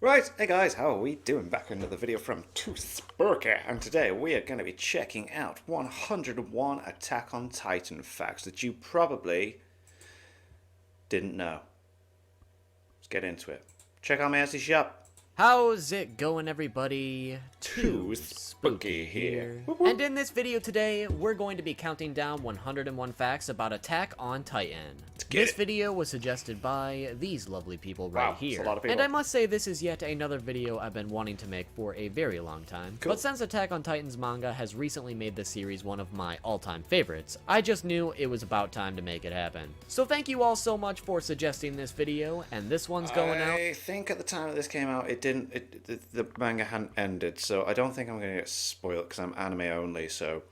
Right, hey guys, how are we doing? Back with another video from Toothburger, and today we are going to be checking out 101 Attack on Titan facts that you probably didn't know. Let's get into it. Check out my Etsy shop. How's it going, everybody? Too spooky here. And in this video today, we're going to be counting down 101 facts about Attack on Titan. This video was suggested by these lovely people right here. A lot of people. And I must say this is yet another video I've been wanting to make for a very long time. Cool. But since Attack on Titan's manga has recently made this series one of my all-time favorites, I just knew it was about time to make it happen. So thank you all so much for suggesting this video, and this one's going out. I think at the time that this came out, the manga hadn't ended, so I don't think I'm going to get spoiled because I'm anime only, so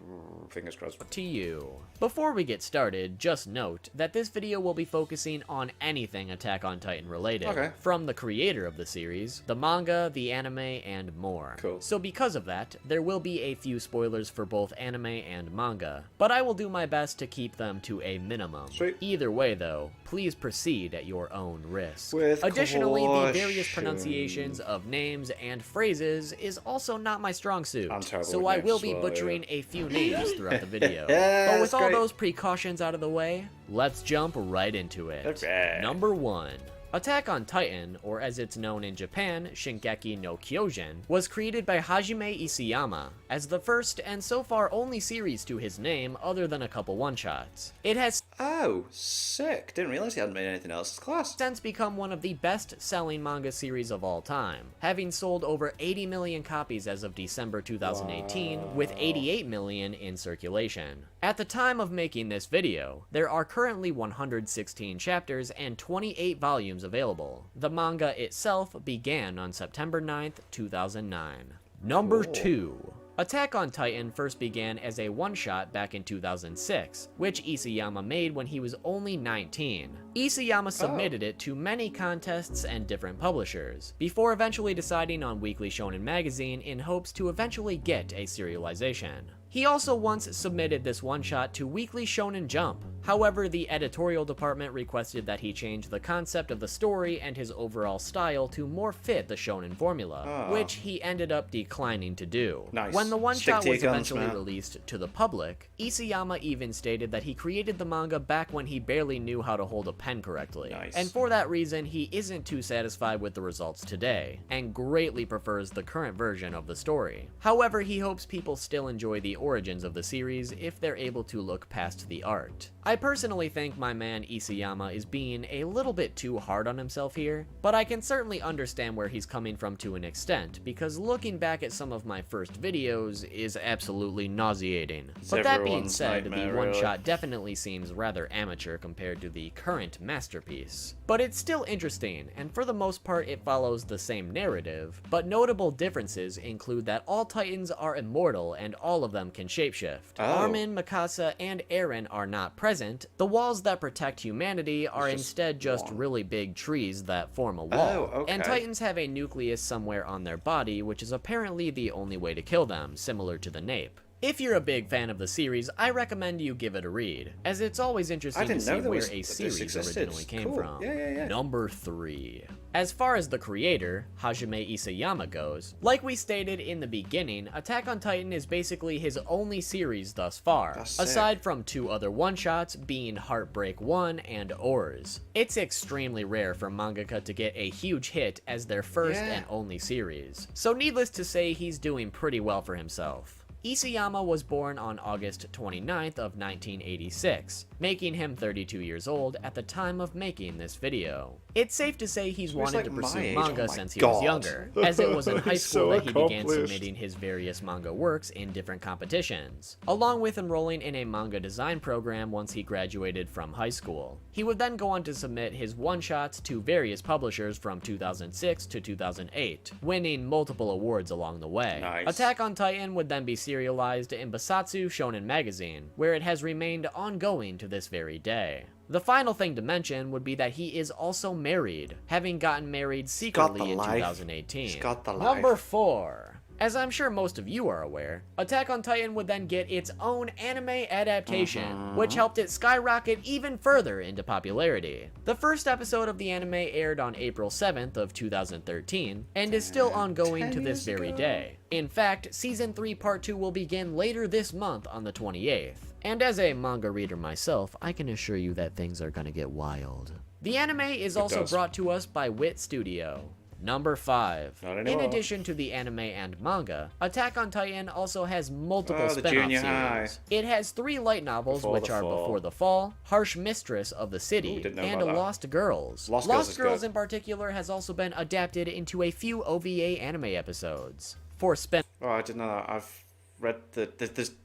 fingers crossed. To you. Before we get started, just note that this video will be focusing on anything Attack on Titan related, from the creator of the series, the manga, the anime, and more. Cool. So because of that, there will be a few spoilers for both anime and manga, but I will do my best to keep them to a minimum. Sweet. Either way though, please proceed at your own risk. With Additionally, the caution. various pronunciations of names and phrases is also not my strong suit, I'm terrible so with I names will as be well, butchering a few names throughout the video. Yeah, But with that's all great. those precautions out of the way, let's jump right into it. Okay. Number 1. Attack on Titan, or as it's known in Japan, Shingeki no Kyojin, was created by Hajime Isayama as the first and so far only series to his name other than a couple one-shots. It has Oh, sick. Didn't realize he hadn't made anything else. It's class. since become one of the best-selling manga series of all time, having sold over 80 million copies as of December 2018, with 88 million in circulation. At the time of making this video, there are currently 116 chapters and 28 volumes available. The manga itself began on September 9th, 2009. Number 2. Attack on Titan first began as a one-shot back in 2006, which Isayama made when he was only 19. Isayama submitted it to many contests and different publishers, before eventually deciding on Weekly Shonen Magazine in hopes to eventually get a serialization. He also once submitted this one-shot to Weekly Shonen Jump. However, the editorial department requested that he change the concept of the story and his overall style to more fit the shonen formula, which he ended up declining to do. Nice. When the one-shot Stick to was your guns, eventually man. released to the public, Isayama even stated that he created the manga back when he barely knew how to hold a pen correctly. Nice. And for that reason, he isn't too satisfied with the results today, and greatly prefers the current version of the story. However, he hopes people still enjoy the origins of the series if they're able to look past the art. I personally think my man Isayama is being a little bit too hard on himself here, but I can certainly understand where he's coming from to an extent, because looking back at some of my first videos is absolutely nauseating. But that being everyone's said, nightmare, the really. one-shot definitely seems rather amateur compared to the current masterpiece. But it's still interesting, and for the most part it follows the same narrative, but notable differences include that all Titans are immortal and all of them can shapeshift. Armin, Mikasa, and Eren are not present. The walls that protect humanity are instead just really big trees that form a wall. And Titans have a nucleus somewhere on their body, which is apparently the only way to kill them, similar to the nape. If you're a big fan of the series, I recommend you give it a read, as it's always interesting to see where a series originally came from. Number 3. As far as the creator, Hajime Isayama goes, like we stated in the beginning, Attack on Titan is basically his only series thus far, aside from 2 other one-shots being Heartbreak 1 and Oars. It's extremely rare for mangaka to get a huge hit as their first and only series, so needless to say he's doing pretty well for himself. Isayama was born on August 29th of 1986, making him 32 years old at the time of making this video. It's safe to say he's wanted to pursue manga since he was younger, as it was in high school that he began submitting his various manga works in different competitions, along with enrolling in a manga design program once he graduated from high school. He would then go on to submit his one-shots to various publishers from 2006 to 2008, winning multiple awards along the way. Nice. Attack on Titan would then be serialized in Basatsu Shonen Magazine, where it has remained ongoing to this very day. The final thing to mention would be that he is also married, having gotten married secretly in 2018. He's got the life. Number 4. As I'm sure most of you are aware, Attack on Titan would then get its own anime adaptation, which helped it skyrocket even further into popularity. The first episode of the anime aired on April 7th of 2013, and is still ongoing to this very day. In fact, Season 3 Part 2 will begin later this month on the 28th. And as a manga reader myself, I can assure you that things are gonna get wild. The anime is also brought to us by Wit Studio. Number 5. In addition to the anime and manga, Attack on Titan also has multiple spin-off series. It has 3 light novels, which are Before the Fall, Harsh Mistress of the City, and Lost Girls. Lost Girls in particular has also been adapted into a few OVA anime episodes. For spin- Oh, I didn't know that. I've read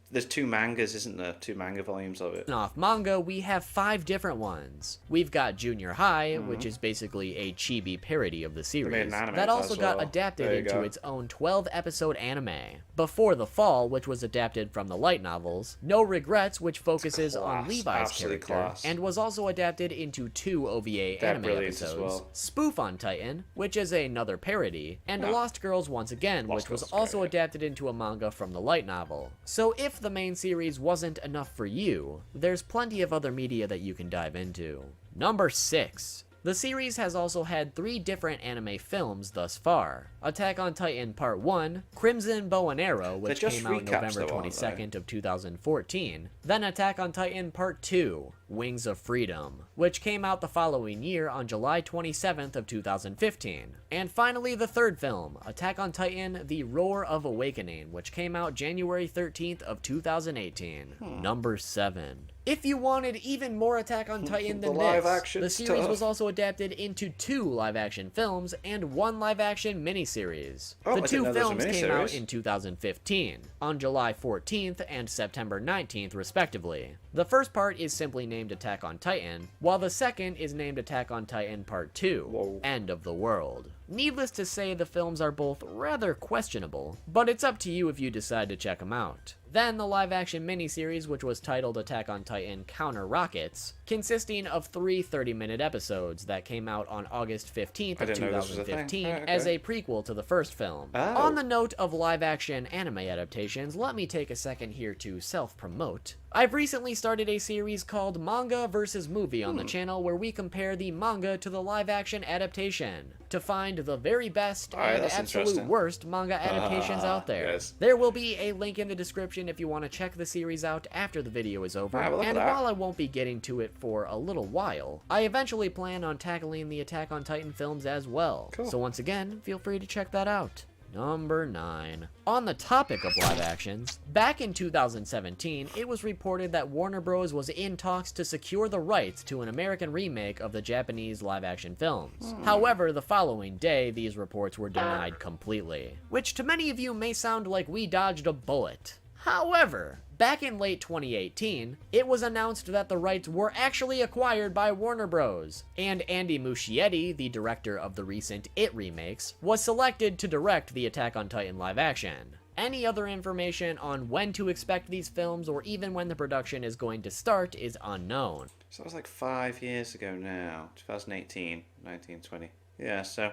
there's 2 mangas, isn't there? 2 manga volumes of it. Off manga, we have 5 different ones. We've got Junior High, which is basically a chibi parody of the series. That also got adapted into its own 12-episode anime. Before the Fall, which was adapted from the light novels. No Regrets, which focuses on Levi's character, and was also adapted into 2 OVA anime episodes. Spoof on Titan, which is another parody, and Lost Girls once again, which was also adapted into a manga from the light novel. So if the main series wasn't enough for you, there's plenty of other media that you can dive into. Number 6. The series has also had 3 different anime films thus far. Attack on Titan Part 1, Crimson Bow and Arrow, which came out November 22nd of 2014. Then Attack on Titan Part 2, Wings of Freedom, which came out the following year on July 27th of 2015. And finally the third film, Attack on Titan The Roar of Awakening, which came out January 13th of 2018. Number 7. If you wanted even more Attack on Titan than this, the series was also adapted into 2 live-action films and 1 live-action miniseries. The 2 films came out in 2015, on July 14th and September 19th respectively. The first part is simply named Attack on Titan, while the second is named Attack on Titan Part 2, End of the World. Needless to say, the films are both rather questionable, but it's up to you if you decide to check them out. Then the live-action miniseries, which was titled Attack on Titan Counter Rockets, consisting of 3 30-minute episodes that came out on August 15th of 2015 as a prequel to the first film. On the note of live-action anime adaptations, let me take a second here to self-promote. I've recently started a series called Manga vs. Movie on the channel where we compare the manga to the live-action adaptation to find the very best and absolute worst manga adaptations out there. Yes. There will be a link in the description if you want to check the series out after the video is over, and while I won't be getting to it for a little while, I eventually plan on tackling the Attack on Titan films as well. So once again, feel free to check that out. Number 9. On the topic of live actions, back in 2017, it was reported that Warner Bros. Was in talks to secure the rights to an American remake of the Japanese live action films. However, the following day, these reports were denied completely, which to many of you may sound like we dodged a bullet. However, back in late 2018, it was announced that the rights were actually acquired by Warner Bros., and Andy Muschietti, the director of the recent It remakes, was selected to direct the Attack on Titan live action. Any other information on when to expect these films or even when the production is going to start is unknown. So that was like 5 years ago now, 2018, 1920. Yeah, so...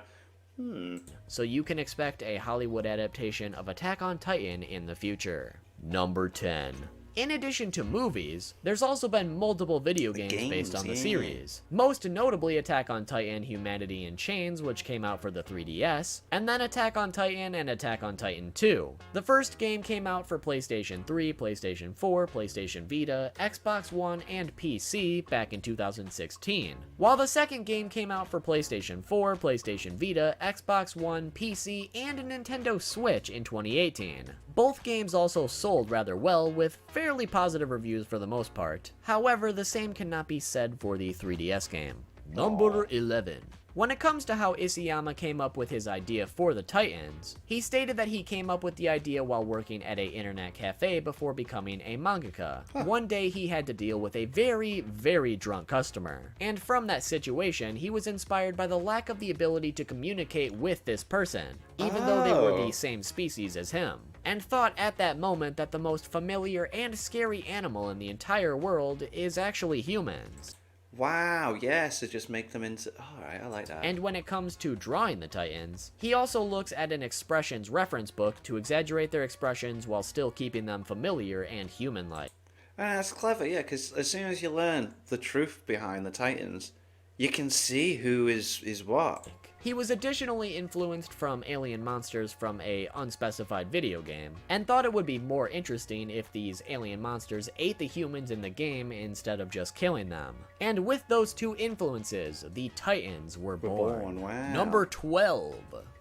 So you can expect a Hollywood adaptation of Attack on Titan in the future. Number 10. In addition to movies, there's also been multiple video games based on the series. Most notably Attack on Titan Humanity in Chains, which came out for the 3DS, and then Attack on Titan and Attack on Titan 2. The first game came out for PlayStation 3, PlayStation 4, PlayStation Vita, Xbox One, and PC back in 2016, while the second game came out for PlayStation 4, PlayStation Vita, Xbox One, PC, and a Nintendo Switch in 2018. Both games also sold rather well, with fairly positive reviews for the most part. However, the same cannot be said for the 3DS game. Number 11. When it comes to how Isayama came up with his idea for the Titans, he stated that he came up with the idea while working at an internet cafe before becoming a mangaka. One day he had to deal with a very, very drunk customer, and from that situation he was inspired by the lack of the ability to communicate with this person, even though they were the same species as him, and thought at that moment that the most familiar and scary animal in the entire world is actually humans. Wow, yeah, so just make them into... Alright, I like that. And when it comes to drawing the Titans, he also looks at an expressions reference book to exaggerate their expressions while still keeping them familiar and human-like. And that's clever, yeah, because as soon as you learn the truth behind the Titans, you can see who is what. He was additionally influenced from alien monsters from a unspecified video game, and thought it would be more interesting if these alien monsters ate the humans in the game instead of just killing them. And with those two influences, the Titans were born. Wow. Number 12.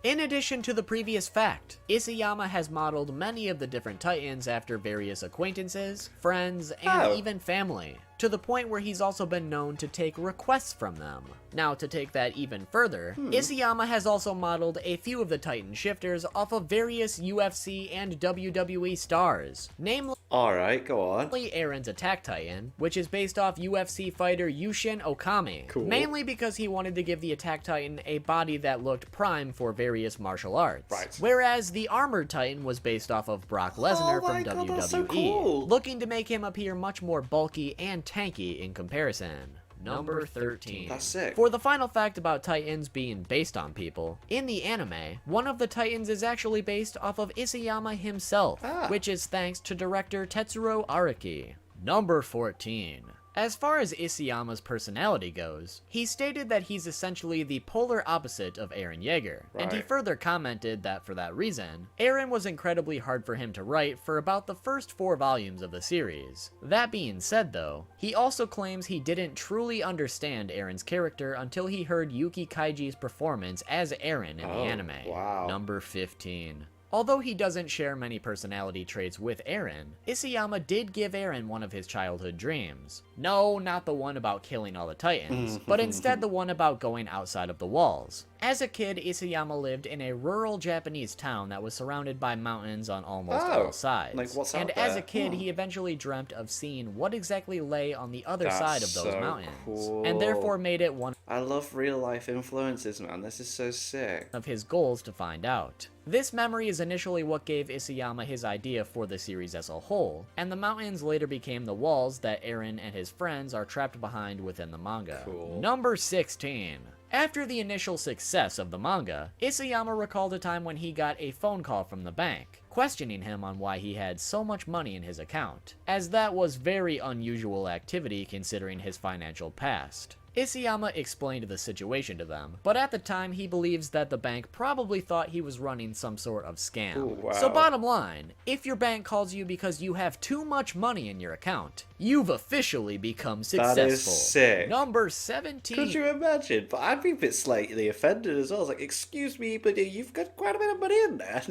In addition to the previous fact, Isayama has modeled many of the different Titans after various acquaintances, friends, and even family, to the point where he's also been known to take requests from them. Now, to take that even further, Isayama has also modeled a few of the Titan shifters off of various UFC and WWE stars, namely Alright, go on. Aaron's Attack Titan, which is based off UFC fighter Yushin Okami, Cool. mainly because he wanted to give the Attack Titan a body that looked prime for various martial arts. Right. Whereas the Armored Titan was based off of Brock Lesnar Oh from my God, WWE, that's so cool. looking to make him appear much more bulky and tanky in comparison. Number 13. That's sick. For the final fact about Titans being based on people, in the anime, one of the Titans is actually based off of Isayama himself, which is thanks to director Tetsuro Araki. Number 14. As far as Isayama's personality goes, he stated that he's essentially the polar opposite of Eren Yeager, and he Right. further commented that for that reason, Eren was incredibly hard for him to write for about the first 4 volumes of the series. That being said though, he also claims he didn't truly understand Eren's character until he heard Yuki Kaiji's performance as Eren in the anime. Wow. Number 15. Although he doesn't share many personality traits with Eren, Isayama did give Eren one of his childhood dreams. No, not the one about killing all the Titans, but instead the one about going outside of the walls. As a kid, Isayama lived in a rural Japanese town that was surrounded by mountains on almost all sides. like what's and out as there? a kid, he eventually dreamt of seeing what exactly lay on the other That's side of those so mountains, cool. and therefore made it one I love real life influences, man. This is so sick. of his goals to find out. This memory is initially what gave Isayama his idea for the series as a whole, and the mountains later became the walls that Eren and his friends are trapped behind within the manga. Cool. Number 16. After the initial success of the manga, Isayama recalled a time when he got a phone call from the bank, questioning him on why he had so much money in his account, as that was very unusual activity considering his financial past. Isayama explained the situation to them, but at the time he believes that the bank probably thought he was running some sort of scam. Ooh, wow. So bottom line, if your bank calls you because you have too much money in your account, you've officially become successful. That is sick. Number 17. Could you imagine? But I'd be a bit slightly offended as well. I was like, excuse me, but you've got quite a bit of money in there.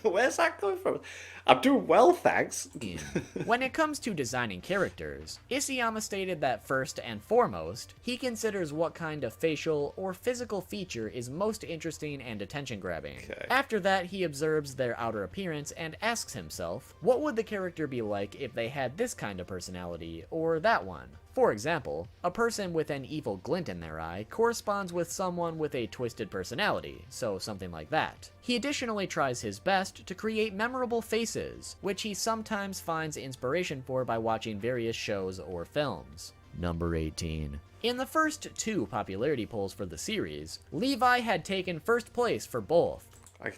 Where's that coming from? I'm doing well, thanks. When it comes to designing characters, Isayama stated that first and foremost, he considers what kind of facial or physical feature is most interesting and attention-grabbing. Okay. After that, he observes their outer appearance and asks himself, what would the character be like if they had this kind of personality or that one? For example, a person with an evil glint in their eye corresponds with someone with a twisted personality, so something like that. He additionally tries his best to create memorable faces, which he sometimes finds inspiration for by watching various shows or films. Number 18. In the first 2 popularity polls for the series, Levi had taken first place for both. I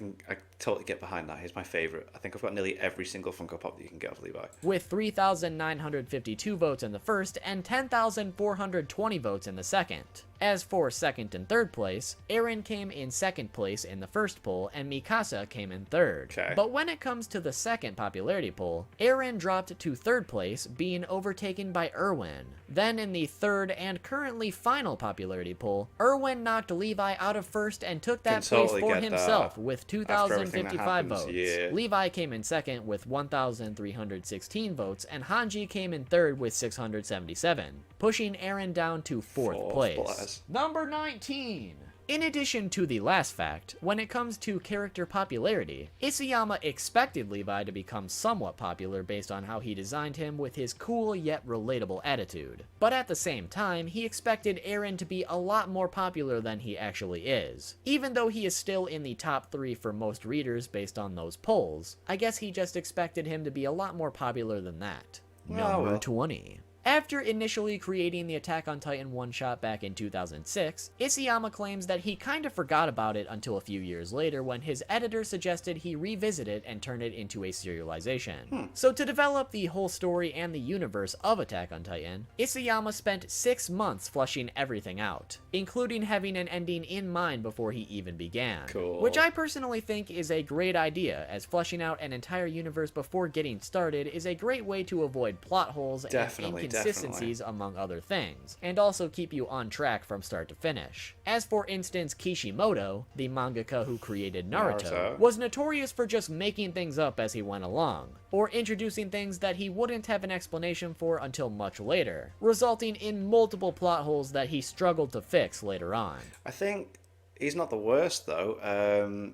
totally get behind that. He's my favorite. I think I've got nearly every single Funko Pop that you can get of Levi. With 3,952 votes in the first and 10,420 votes in the second. As for second and third place, Eren came in second place in the first poll and Mikasa came in third. Okay. But when it comes to the second popularity poll, Eren dropped to third place, being overtaken by Erwin. Then in the third and currently final popularity poll, Erwin knocked Levi out of first and took that place totally for get himself that. with After everything that 2,055 happens, votes. yeah. Levi came in second with 1,316 votes, and Hanji came in third with 677, pushing Eren down to fourth place. place. Number 19. In addition to the last fact, when it comes to character popularity, Isayama expected Levi to become somewhat popular based on how he designed him with his cool yet relatable attitude. But at the same time, he expected Eren to be a lot more popular than he actually is. Even though he is still in the top 3 for most readers based on those polls, I guess he just expected him to be a lot more popular than that. Oh, Number well. 20. After initially creating the Attack on Titan one-shot back in 2006, Isayama claims that he kind of forgot about it until a few years later when his editor suggested he revisit it and turn it into a serialization. So to develop the whole story and the universe of Attack on Titan, Isayama spent 6 months fleshing everything out, including having an ending in mind before he even began. Cool. Which I personally think is a great idea, as fleshing out an entire universe before getting started is a great way to avoid plot holes and inconsistencies among other things, and also keep you on track from start to finish. As for instance, Kishimoto, the mangaka who created Naruto, was notorious for just making things up as he went along, or introducing things that he wouldn't have an explanation for until much later, resulting in multiple plot holes that he struggled to fix later on. I think he's not the worst, though.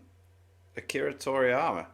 Akira Toriyama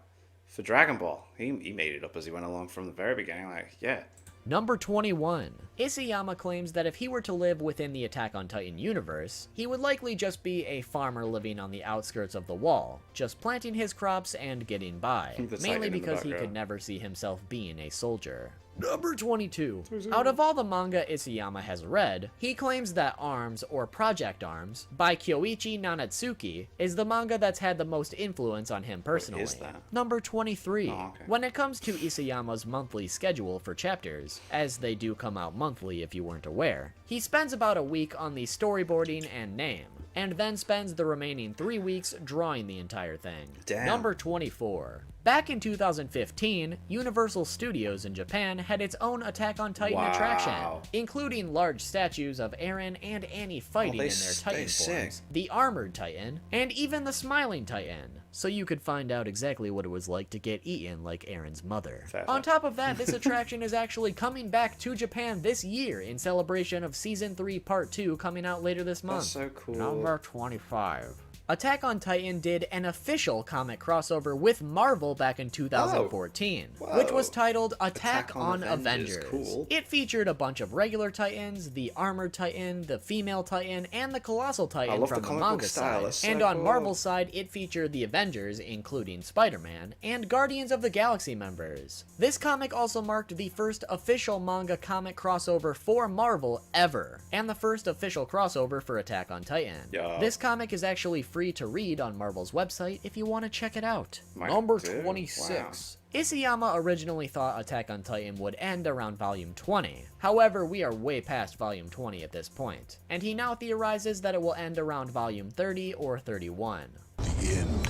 for Dragon Ball. He made it up as he went along from the very beginning. Like, yeah. Number 21. Isayama claims that if he were to live within the Attack on Titan universe, he would likely just be a farmer living on the outskirts of the wall, just planting his crops and getting by, mainly because he could never see himself being a soldier. Number 22. Out of all the manga Isayama has read, he claims that Arms, or Project Arms, by Kyoichi Nanatsuki, is the manga that's had the most influence on him personally. What is that? Number 23. Oh, okay. When it comes to Isayama's monthly schedule for chapters, as they do come out monthly if you weren't aware, he spends about a week on the storyboarding and name, and then spends the remaining 3 weeks drawing the entire thing. Damn. Number 24. Back in 2015, Universal Studios in Japan had its own Attack on Titan attraction, including large statues of Eren and Annie fighting in their Titan forms, the Armored Titan, and even the Smiling Titan, so you could find out exactly what it was like to get eaten like Eren's mother. On top of that, this attraction is actually coming back to Japan this year in celebration of Season 3 Part 2 coming out later this month. That's so cool. Number 25. Attack on Titan did an official comic crossover with Marvel back in 2014, which was titled Attack on Avengers. Cool. It featured a bunch of regular Titans, the Armored Titan, the Female Titan, and the Colossal Titan from the manga side. And on Marvel's side, it featured the Avengers, including Spider-Man, and Guardians of the Galaxy members. This comic also marked the first official manga comic crossover for Marvel ever, and the first official crossover for Attack on Titan. This comic is actually free to read on Marvel's website if you want to check it out. Number 26. Wow. Isayama originally thought Attack on Titan would end around Volume 20. However, we are way past Volume 20 at this point, and he now theorizes that it will end around Volume 30 or 31. The end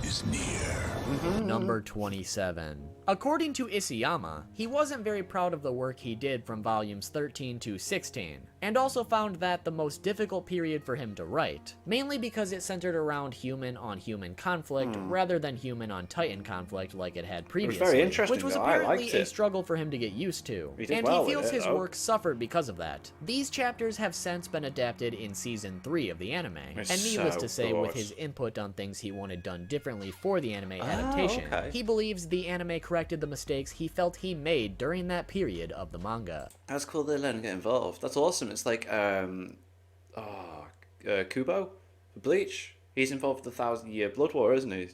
is near. Number 27. According to Isayama, he wasn't very proud of the work he did from volumes 13 to 16, and also found that the most difficult period for him to write, mainly because it centered around human-on-human conflict rather than human-on-Titan conflict like it had previously, it was very interesting, which was though. apparently a struggle for him to get used to, and he feels his work suffered because of that. These chapters have since been adapted in Season 3 of the anime, and needless to say, with his input on things he wanted done differently for the anime adaptation, he believes the anime corrected the mistakes he felt he made during that period of the manga. That's cool they let him get involved. That's awesome. It's like, Kubo, Bleach. He's involved with the 1,000-Year Blood War, isn't he?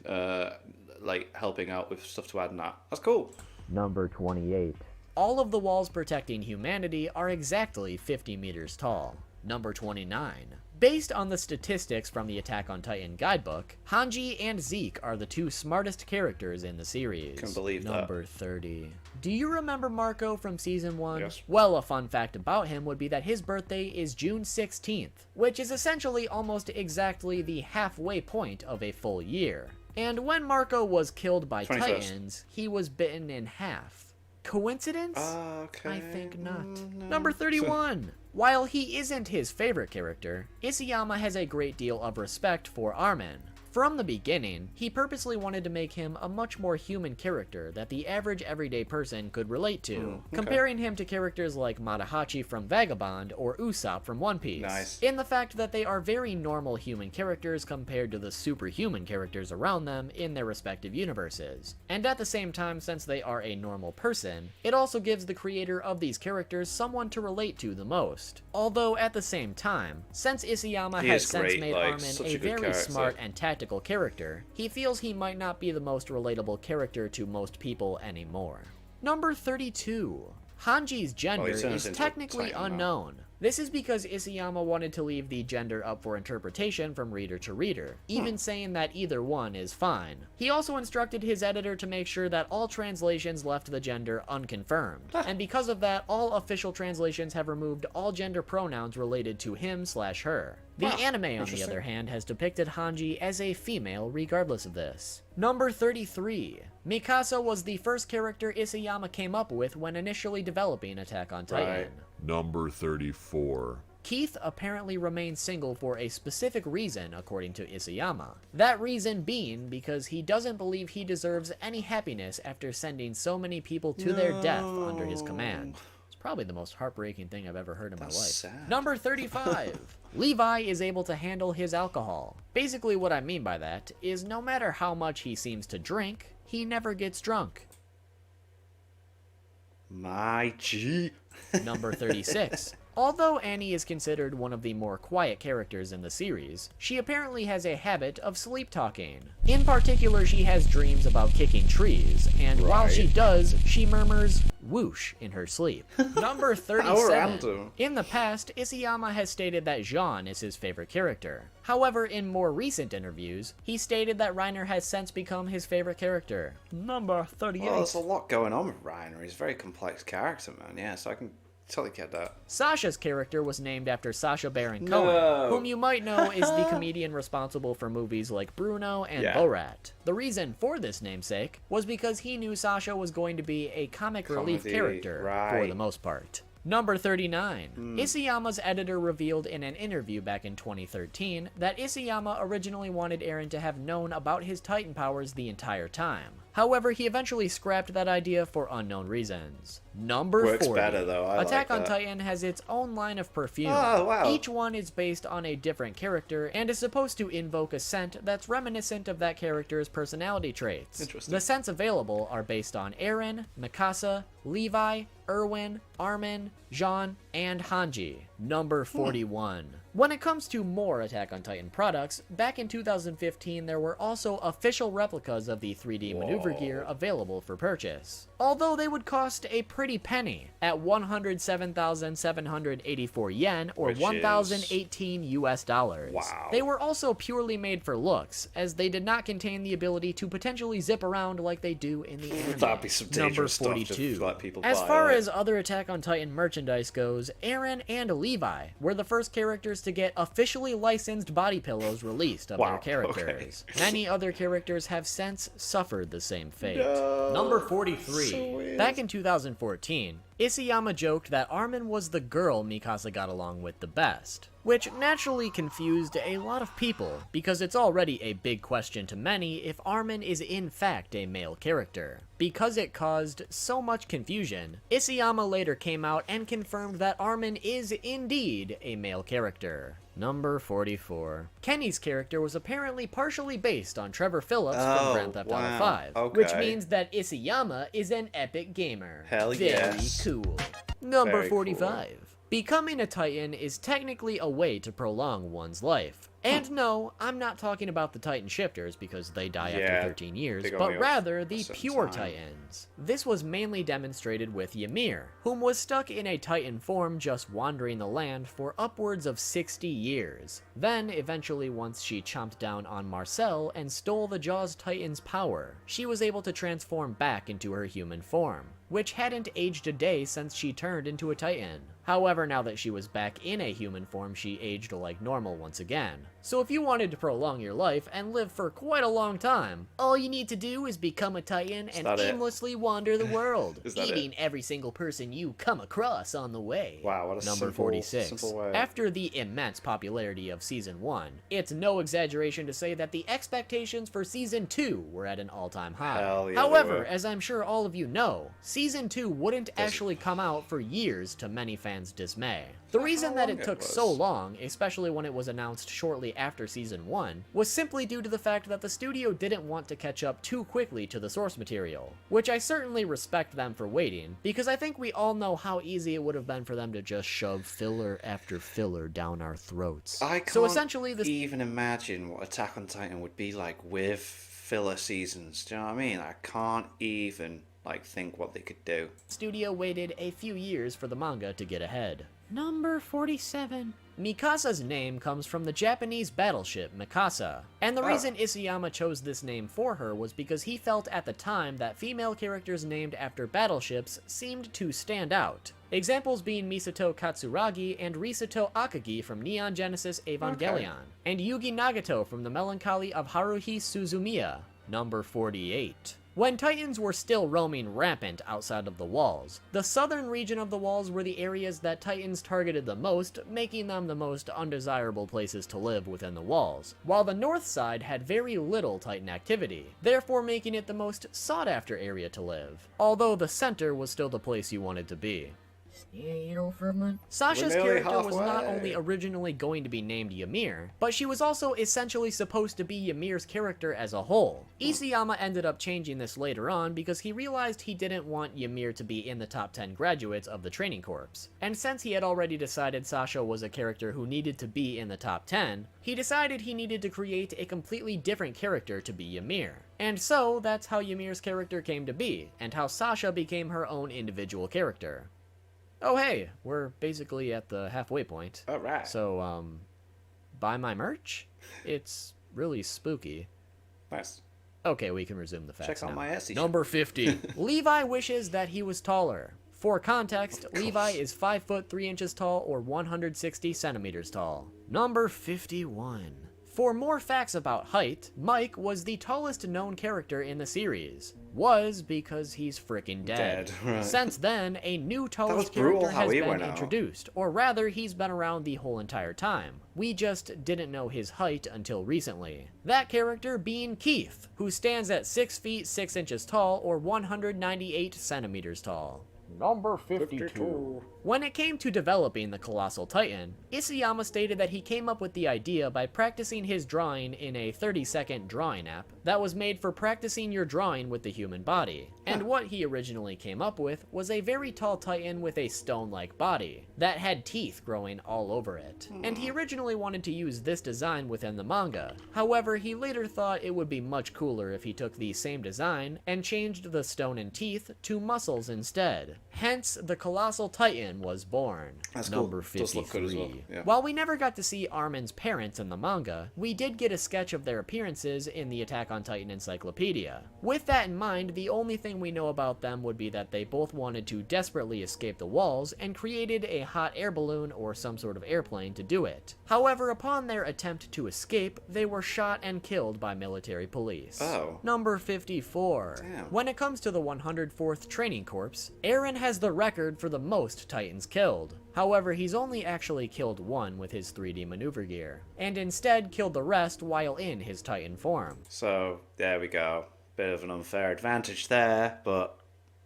Like, helping out with stuff to add in that. That's cool. Number 28. All of the walls protecting humanity are exactly 50 meters tall. Number 29. Based on the statistics from the Attack on Titan guidebook, Hanji and Zeke are the two smartest characters in the series. Can't believe that. Number 30. Do you remember Marco from Season 1? Yes. Well, a fun fact about him would be that his birthday is June 16th, which is essentially almost exactly the halfway point of a full year. And when Marco was killed by 21st. Titans, he was bitten in half. Coincidence? Okay. I think not. No. Number 31. While he isn't his favorite character, Isayama has a great deal of respect for Armin. From the beginning, he purposely wanted to make him a much more human character that the average everyday person could relate to, comparing him to characters like Matahachi from Vagabond or Usopp from One Piece, in the fact that they are very normal human characters compared to the superhuman characters around them in their respective universes. And at the same time, since they are a normal person, it also gives the creator of these characters someone to relate to the most. Although at the same time, since Isayama has since made Armin a very smart and tactical character, he feels he might not be the most relatable character to most people anymore. Number 32. Hanji's gender he turns is into a technically Titan now. unknown. This is because Isayama wanted to leave the gender up for interpretation from reader to reader, even saying that either one is fine. He also instructed his editor to make sure that all translations left the gender unconfirmed, and because of that, all official translations have removed all gender pronouns related to him/her. The Wow, anime, on the interesting. other hand, has depicted Hanji as a female regardless of this. Number 33. Mikasa was the first character Isayama came up with when initially developing Attack on Titan. Right. Number 34. Keith apparently remained single for a specific reason, according to Isayama. That reason being because he doesn't believe he deserves any happiness after sending so many people to their death under his command. It's probably the most heartbreaking thing I've ever heard in my life. sad. Number 35. Levi is able to handle his alcohol. Basically what I mean by that is no matter how much he seems to drink, he never gets drunk. My G. Number 36. Although Annie is considered one of the more quiet characters in the series, she apparently has a habit of sleep talking. In particular, she has dreams about kicking trees, and while she does, she murmurs whoosh in her sleep. Number 37. random. In the past, Isayama has stated that Jean is his favorite character. However, in more recent interviews, he stated that Reiner has since become his favorite character. Number 38. Well, there's a lot going on with Reiner. He's a very complex character, man. Yeah, so I can totally get that. Sasha's character was named after Sacha Baron No. Cohen, whom you might know is the comedian responsible for movies like Bruno and Yeah. Borat. The reason for this namesake was because he knew Sasha was going to be a comic relief Comedy, character for right. the most part. Number 39. Isayama's editor revealed in an interview back in 2013 that Isayama originally wanted Eren to have known about his Titan powers the entire time. However, he eventually scrapped that idea for unknown reasons. Number Works 40. better, though. I Attack like on that. Titan has its own line of perfume. Oh, wow. Each one is based on a different character and is supposed to invoke a scent that's reminiscent of that character's personality traits. Interesting. The scents available are based on Eren, Mikasa, Levi, Erwin, Armin, Jean, and Hanji. Number 41. When it comes to more Attack on Titan products, back in 2015 there were also official replicas of the 3D maneuver gear available for purchase. Although they would cost a pretty penny, at 107,784 yen or Which is- 1,018 US dollars. Wow. They were also purely made for looks, as they did not contain the ability to potentially zip around like they do in the anime. That'd be some Number dangerous stuff 42. to let people As buy, far right? as other Attack on Titan merchandise goes, Eren and Levi were the first characters to get officially licensed body pillows released of Wow, their characters. Many other characters have since suffered the same fate. No. Number 43. So weird. Back in 2014, Isayama joked that Armin was the girl Mikasa got along with the best, which naturally confused a lot of people, because it's already a big question to many if Armin is in fact a male character. Because it caused so much confusion, Isayama later came out and confirmed that Armin is indeed a male character. Number 44. Kenny's character was apparently partially based on Trevor Phillips Oh, from Grand Theft Auto wow. 5, which Okay. means that Isayama is an epic gamer. Hell Very yes. cool. Number Very cool. 45. Becoming a Titan is technically a way to prolong one's life. And no, I'm not talking about the Titan shifters because they die Yeah, after 13 years, they go but only rather a the certain pure time. Titans. This was mainly demonstrated with Ymir, whom was stuck in a Titan form just wandering the land for upwards of 60 years. Then, eventually once she chomped down on Marcel and stole the Jaws Titan's power, she was able to transform back into her human form, which hadn't aged a day since she turned into a Titan. However, now that she was back in a human form, she aged like normal once again. So if you wanted to prolong your life and live for quite a long time, all you need to do is become a Titan and that it? aimlessly wander the world, Is that eating every single person you come across on the way. Wow, what a Number simple, 46. simple way. After the immense popularity of Season 1, it's no exaggeration to say that the expectations for Season 2 were at an all-time high. Hell yeah, they However, were. as I'm sure all of you know, Season 2 wouldn't actually come out for years to many fans' dismay. The reason that long it it took was. so long, especially when it was announced shortly after Season 1, was simply due to the fact that the studio didn't want to catch up too quickly to the source material, which I certainly respect them for waiting, because I think we all know how easy it would have been for them to just shove filler after filler down our throats. I can't So essentially, this even imagine what Attack on Titan would be like with filler seasons. Do you know what I mean? I can't even like, think what they could do. Studio waited a few years for the manga to get ahead. Number 47. Mikasa's name comes from the Japanese battleship Mikasa, and the reason Isayama chose this name for her was because he felt at the time that female characters named after battleships seemed to stand out. Examples being Misato Katsuragi and Risato Akagi from Neon Genesis Evangelion, and Yugi Nagato from The Melancholy of Haruhi Suzumiya. Number 48. When Titans were still roaming rampant outside of the walls, the southern region of the walls were the areas that Titans targeted the most, making them the most undesirable places to live within the walls, while the north side had very little Titan activity, therefore making it the most sought-after area to live, although the center was still the place you wanted to be. Sasha's nearly character was not halfway. only originally going to be named Ymir, but she was also essentially supposed to be Ymir's character as a whole. Isayama ended up changing this later on because he realized he didn't want Ymir to be in the top 10 graduates of the training corps. And since he had already decided Sasha was a character who needed to be in the top 10, he decided he needed to create a completely different character to be Ymir. And so, that's how Ymir's character came to be, and how Sasha became her own individual character. Oh hey, we're basically at the halfway point. Alright. So, buy my merch? It's really spooky. Nice. Okay, we can resume the facts Check out now. my Etsy Number 50. Levi wishes that he was taller. For context, Levi is 5 foot 3 inches tall or 160 centimeters tall. Number 51. For more facts about height, Mike was the tallest known character in the series. Was because he's freaking dead. Right. Since then, a new was tallest brutal character how has he been went out. introduced, or rather, he's been around the whole entire time. We just didn't know his height until recently. That character being Keith, who stands at 6 feet 6 inches tall or 198 centimeters tall. Number 52. When it came to developing the Colossal Titan, Isayama stated that he came up with the idea by practicing his drawing in a 30-second drawing app that was made for practicing your drawing with the human body. And what he originally came up with was a very tall Titan with a stone-like body that had teeth growing all over it. And he originally wanted to use this design within the manga. However, he later thought it would be much cooler if he took the same design and changed the stone and teeth to muscles instead. Hence, the Colossal Titan was born. That's cool. Number Does look good as 53. well, yeah. While we never got to see Armin's parents in the manga, we did get a sketch of their appearances in the Attack on Titan encyclopedia. With that in mind, the only thing we know about them would be that they both wanted to desperately escape the walls and created a hot air balloon or some sort of airplane to do it. However, upon their attempt to escape, they were shot and killed by military police. Oh. Number 54. Damn. When it comes to the 104th Training Corps, Eren has the record for the most Titans killed. However, he's only actually killed one with his 3D maneuver gear, and instead killed the rest while in his Titan form. So, there we go. Bit of an unfair advantage there, but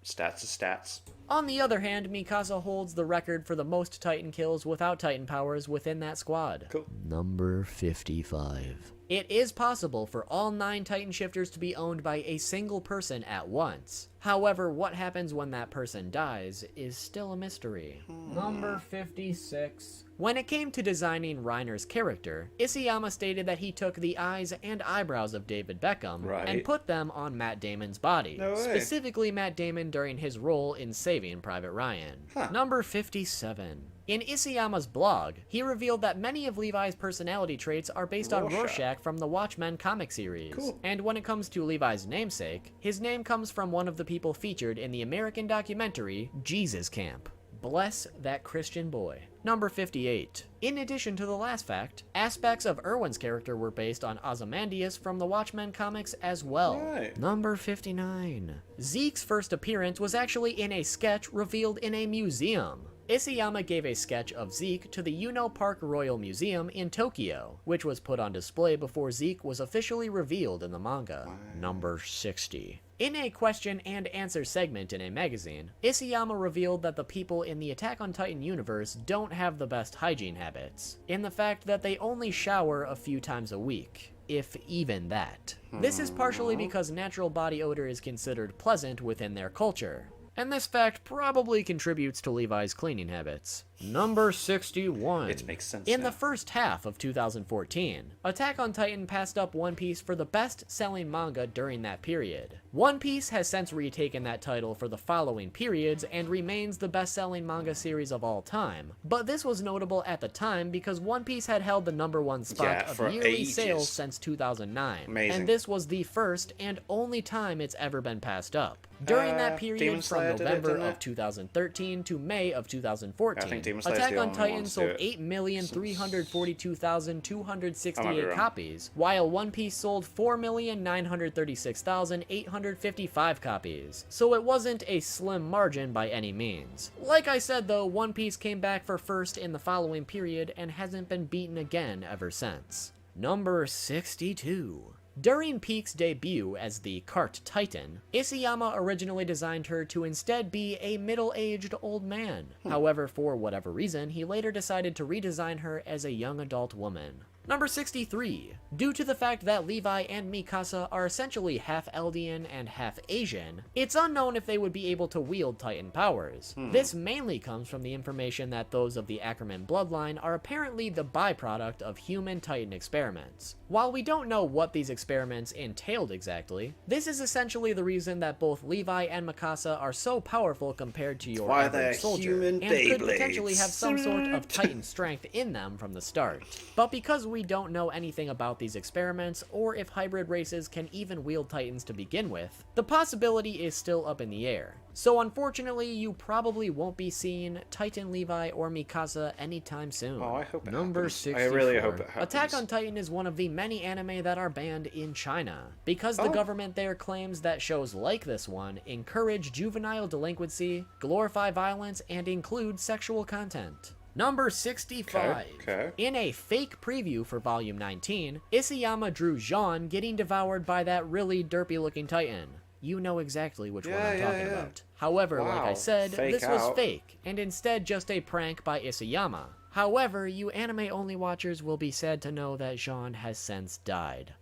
stats are stats. On the other hand, Mikasa holds the record for the most Titan kills without Titan powers within that squad. Cool. Number 55. It is possible for all 9 Titan shifters to be owned by a single person at once. However, what happens when that person dies is still a mystery. Number 56. When it came to designing Reiner's character, Isayama stated that he took the eyes and eyebrows of David Beckham Right. and put them on Matt Damon's body, No way. specifically Matt Damon during his role in Saving Private Ryan. Huh. Number 57. In Isayama's blog, he revealed that many of Levi's personality traits are based on Rorschach. Rorschach from the Watchmen comic series. Cool. And when it comes to Levi's namesake, his name comes from one of the people featured in the American documentary Jesus Camp. Bless that Christian boy. Number 58. In addition to the last fact, aspects of Erwin's character were based on Ozymandias from the Watchmen comics as well. Right. Number 59. Zeke's first appearance was actually in a sketch revealed in a museum. Isayama gave a sketch of Zeke to the Uno Park Royal Museum in Tokyo, which was put on display before Zeke was officially revealed in the manga. Number 60. In a question and answer segment in a magazine, Isayama revealed that the people in the Attack on Titan universe don't have the best hygiene habits, in the fact that they only shower a few times a week, if even that. This is partially because natural body odor is considered pleasant within their culture, and this fact probably contributes to Levi's cleaning habits. Number 61. It makes sense In now. the first half of 2014, Attack on Titan passed up One Piece for the best-selling manga during that period. One Piece has since retaken that title for the following periods and remains the best-selling manga series of all time. But this was notable at the time because One Piece had held the #1 spot for of yearly ages. sales since 2009. Amazing. And this was the first and only time it's ever been passed up. During that Demon period from Slayer did it, November didn't of it? 2013 to May of I 2014, think Demon Slayer's Attack the on only Titan one to sold do it. 8,342,268 wrong. copies, while One Piece sold 4,936,855 copies, so it wasn't a slim margin by any means. Like I said though, One Piece came back for first in the following period and hasn't been beaten again ever since. Number 62. During Peak's debut as the Cart Titan, Isayama originally designed her to instead be a middle-aged old man. However, for whatever reason, he later decided to redesign her as a young adult woman. Number 63. Due to the fact that Levi and Mikasa are essentially half Eldian and half Asian, it's unknown if they would be able to wield Titan powers. This mainly comes from the information that those of the Ackerman bloodline are apparently the byproduct of human Titan experiments. While we don't know what these experiments entailed exactly, this is essentially the reason that both Levi and Mikasa are so powerful compared to your why they're average soldier, human and could potentially Beyblades. have some sort of Titan strength in them from the start. But because we don't know anything about these experiments, or if hybrid races can even wield Titans to begin with, the possibility is still up in the air. So unfortunately, you probably won't be seeing Titan Levi or Mikasa anytime soon. Oh, I hope it Number happens. 64. I really hope it happens. Attack on Titan is one of the many anime that are banned in China, because the Oh. government there claims that shows like this one encourage juvenile delinquency, glorify violence, and include sexual content. Number 65. Okay. In a fake preview for Volume 19, Isayama drew Jean getting devoured by that really derpy looking Titan. You know exactly which one I'm talking about. However, like I Wow, said, fake this was out. fake, and instead just a prank by Isayama. However, you anime-only watchers will be sad to know that Jean has since died.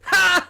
Ha!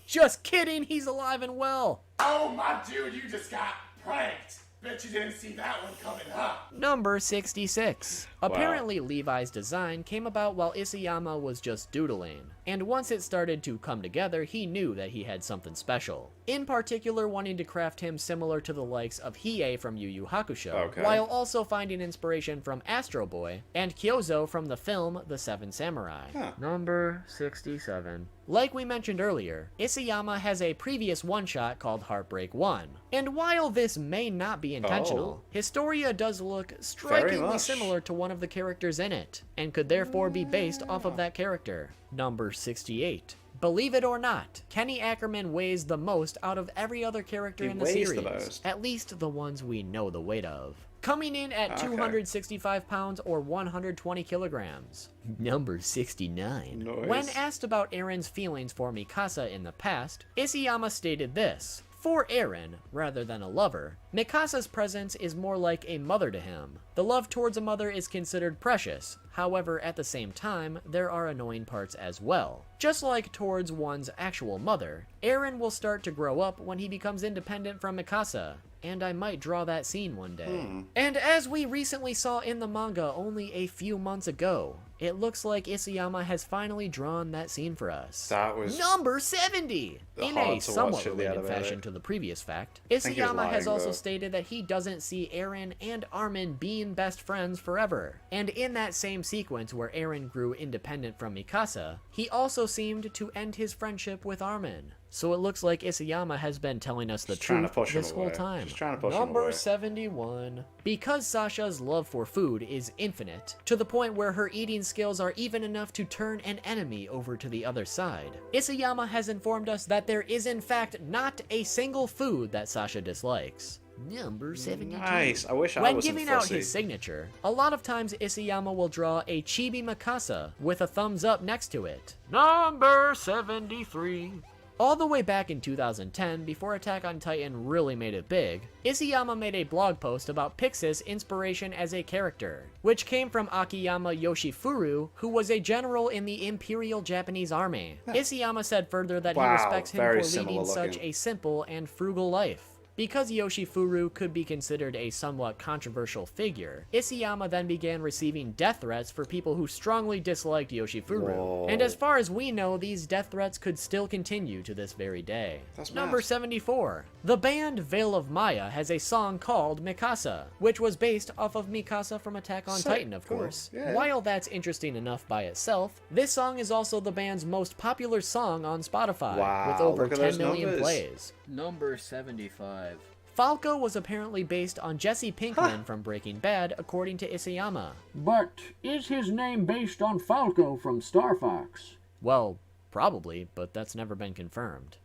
Just kidding, he's alive and well! Oh, my dude, you just got pranked. Bet you didn't see that one coming, huh? Number 66. Apparently Levi's design came about while Isayama was just doodling, and once it started to come together, he knew that he had something special. In particular, wanting to craft him similar to the likes of Hiei from Yu Yu Hakusho, Okay. while also finding inspiration from Astro Boy and Kyozo from the film The Seven Samurai. Huh. Number 67. Like we mentioned earlier, Isayama has a previous one-shot called Heartbreak 1. And while this may not be intentional, Historia does look strikingly much. similar to one of the characters in it, and could therefore be based off of that character. Number 68. Believe it or not, Kenny Ackerman weighs the most out of every other character He in the weighs the series. most? At least the ones we know the weight of. Coming in at Okay. 265 pounds or 120 kilograms. Number 69. Nice. When asked about Aaron's feelings for Mikasa in the past, Isayama stated this. For Aaron, rather than a lover, Mikasa's presence is more like a mother to him. The love towards a mother is considered precious, however, at the same time, there are annoying parts as well. Just like towards one's actual mother, Aaron will start to grow up when he becomes independent from Mikasa, and I might draw that scene one day. And as we recently saw in the manga only a few months ago, it looks like Isayama has finally drawn that scene for us. That was Number 70! In hard a to watch somewhat in the related elevator. fashion to the previous fact, think he was Isayama has lying, also though. stated that he doesn't see Eren and Armin being best friends forever. And in that same sequence where Eren grew independent from Mikasa, he also seemed to end his friendship with Armin. So it looks like Isayama has been telling us the Just trying to truth push him this whole away. time. Just trying to push him Number away. 71. Because Sasha's love for food is infinite, to the point where her eating skills are even enough to turn an enemy over to the other side, Isayama has informed us that there is in fact not a single food that Sasha dislikes. Number 72. nice. I wish I When wasn't giving out fussy. his signature, a lot of times Isayama will draw a chibi Mikasa with a thumbs up next to it. Number 73. All the way back in 2010, before Attack on Titan really made it big, Isayama made a blog post about Pixis' inspiration as a character, which came from Akiyama Yoshifuru, who was a general in the Imperial Japanese Army. Isayama said further that he Wow, respects him very for similar leading such looking. a simple and frugal life. Because Yoshifuru could be considered a somewhat controversial figure, Isayama then began receiving death threats for people who strongly disliked Yoshifuru. Whoa. And as far as we know, these death threats could still continue to this very day. That's Number mad. 74. The band Veil of Maya has a song called Mikasa, which was based off of Mikasa from Attack on Sick, Titan, of cool, course. yeah. While that's interesting enough by itself, this song is also the band's most popular song on Spotify, Wow, with over look at 10 those million numbers. plays. Number 75. Falco was apparently based on Jesse Pinkman from Breaking Bad, according to Isayama. But is his name based on Falco from Star Fox? Well, probably, but that's never been confirmed.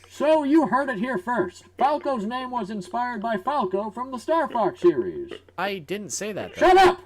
So you heard it here first. Falco's name was inspired by Falco from the Star Fox series. I didn't say that, though. Shut up!